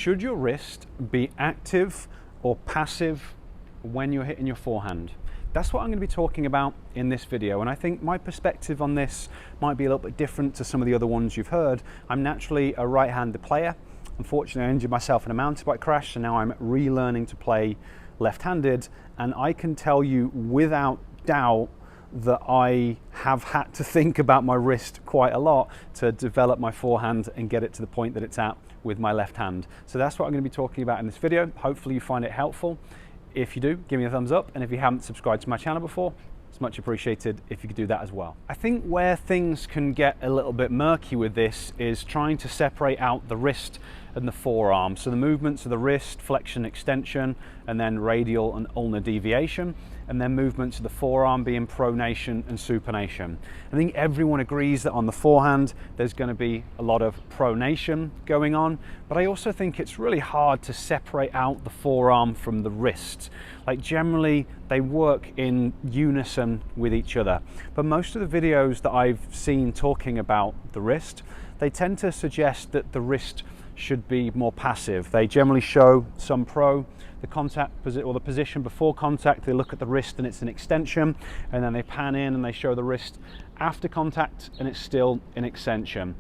Should your wrist be active or passive when you're hitting your forehand? That's what I'm going to be talking about in this video, and I think my perspective on this might be a little bit different to some of the other ones you've heard. I'm naturally a right-handed player. Unfortunately, I injured myself in a mountain bike crash, and now I'm relearning to play left-handed, and I can tell you without doubt that I have had to think about my wrist quite a lot to develop my forehand and get it to the point that it's at with my left hand. So that's what I'm going to be talking about in this video. Hopefully you find it helpful. If you do, give me a thumbs up, and if you haven't subscribed to my channel before, it's much appreciated if you could do that as well. I think where things can get a little bit murky with this is trying to separate out the wrist and the forearm. So the movements of the wrist, flexion, extension, and then radial and ulnar deviation, and then movements of the forearm being pronation and supination. I think everyone agrees that on the forehand there's going to be a lot of pronation going on, but I also think it's really hard to separate out the forearm from the wrist. Like generally they work in unison with each other, but most of the videos that I've seen talking about the wrist, they tend to suggest that the wrist should be more passive. They generally show some pro, the contact or the position before contact, they look at the wrist and it's an extension, and then they pan in and they show the wrist after contact and it's still an extension.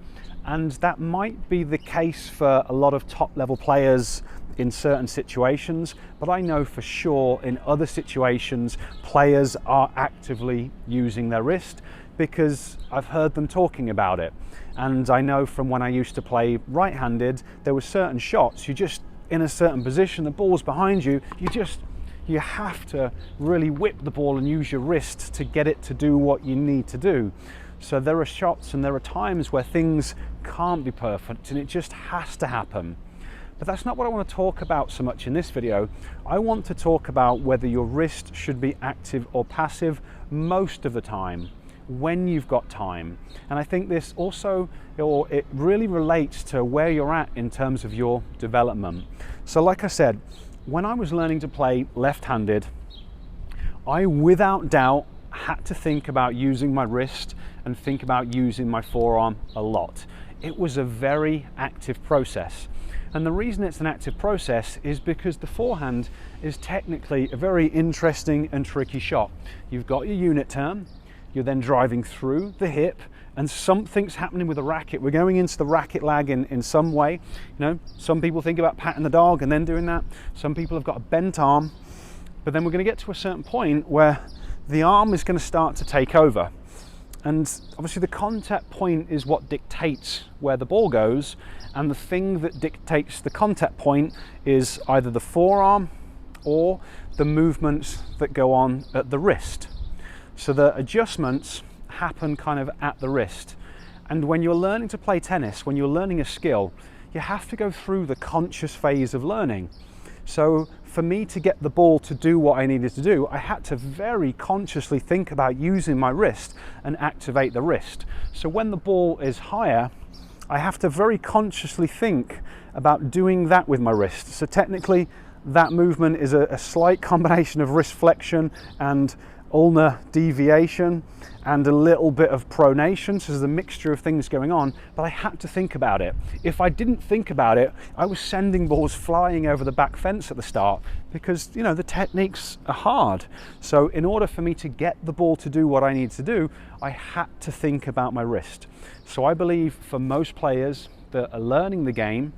And that might be the case for a lot of top level players in certain situations, but I know for sure in other situations players are actively using their wrist because I've heard them talking about it. And I know from when I used to play right-handed, there were certain shots, you just in a certain position, the ball's behind you, you have to really whip the ball and use your wrist to get it to do what you need to do. So there are shots and there are times where things can't be perfect and it just has to happen. But that's not what I want to talk about so much in this video. I want to talk about whether your wrist should be active or passive most of the time, when you've got time. And I think this also, it really relates to where you're at in terms of your development. So like I said, when I was learning to play left-handed, I without doubt had to think about using my wrist and think about using my forearm a lot. It was a very active process. And the reason it's an active process is because the forehand is technically a very interesting and tricky shot. You've got your unit turn, you're then driving through the hip, and something's happening with the racket. We're going into the racket lag in some way. You know, some people think about patting the dog and then doing that. Some people have got a bent arm, but then we're going to get to a certain point where the arm is going to start to take over. And obviously the contact point is what dictates where the ball goes, and the thing that dictates the contact point is either the forearm or the movements that go on at the wrist. So the adjustments happen kind of at the wrist. And when you're learning to play tennis, when you're learning a skill, you have to go through the conscious phase of learning. So for me to get the ball to do what I needed to do, I had to very consciously think about using my wrist and activate the wrist. So when the ball is higher, I have to very consciously think about doing that with my wrist. So technically that movement is a slight combination of wrist flexion and ulnar deviation and a little bit of pronation, so there's a mixture of things going on, but I had to think about it. If I didn't think about it, I was sending balls flying over the back fence at the start because, you know, the techniques are hard. So in order for me to get the ball to do what I need to do, I had to think about my wrist. So I believe for most players that are learning the game,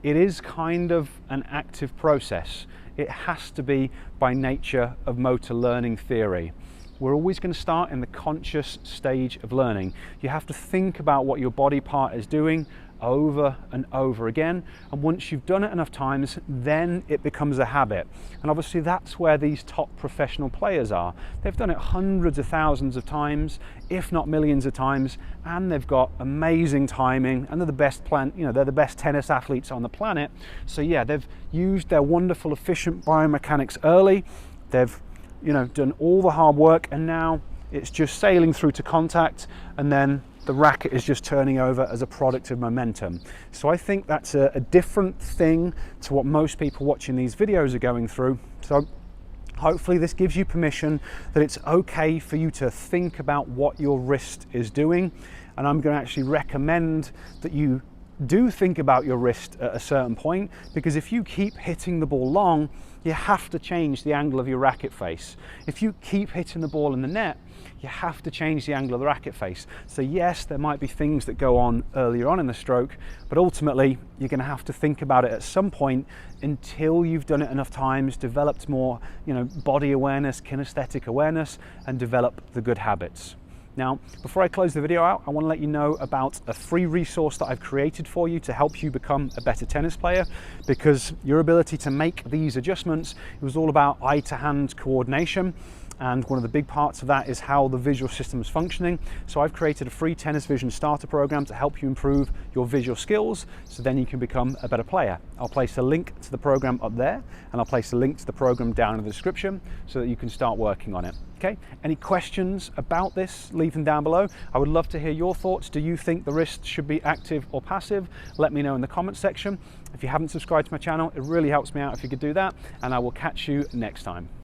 it is kind of an active process. It has to be by nature of motor learning theory. We're always going to start in the conscious stage of learning. You have to think about what your body part is doing over and over again, and once you've done it enough times, then it becomes a habit. And obviously that's where these top professional players are. They've done it hundreds of thousands of times, if not millions of times, and they've got amazing timing, and they're the best they're the best tennis athletes on the planet. So yeah, they've used their wonderful efficient biomechanics early, they've done all the hard work, and now it's just sailing through to contact, and then the racket is just turning over as a product of momentum. So I think that's a different thing to what most people watching these videos are going through. So hopefully this gives you permission that it's okay for you to think about what your wrist is doing. And I'm going to actually recommend that you do think about your wrist at a certain point, because if you keep hitting the ball long, you have to change the angle of your racket face. If you keep hitting the ball in the net, you have to change the angle of the racket face. So yes, there might be things that go on earlier on in the stroke, but ultimately you're going to have to think about it at some point until you've done it enough times, developed more, body awareness, kinesthetic awareness, and develop the good habits. Now, before I close the video out, I want to let you know about a free resource that I've created for you to help you become a better tennis player, because your ability to make these adjustments, it was all about eye-to-hand coordination. And one of the big parts of that is how the visual system is functioning. So I've created a free tennis vision starter program to help you improve your visual skills, so then you can become a better player. I'll place a link to the program up there, and I'll place a link to the program down in the description so that you can start working on it. Okay, any questions about this, leave them down below. I would love to hear your thoughts. Do you think the wrist should be active or passive? Let me know in the comments section. If you haven't subscribed to my channel, it really helps me out if you could do that, and I will catch you next time.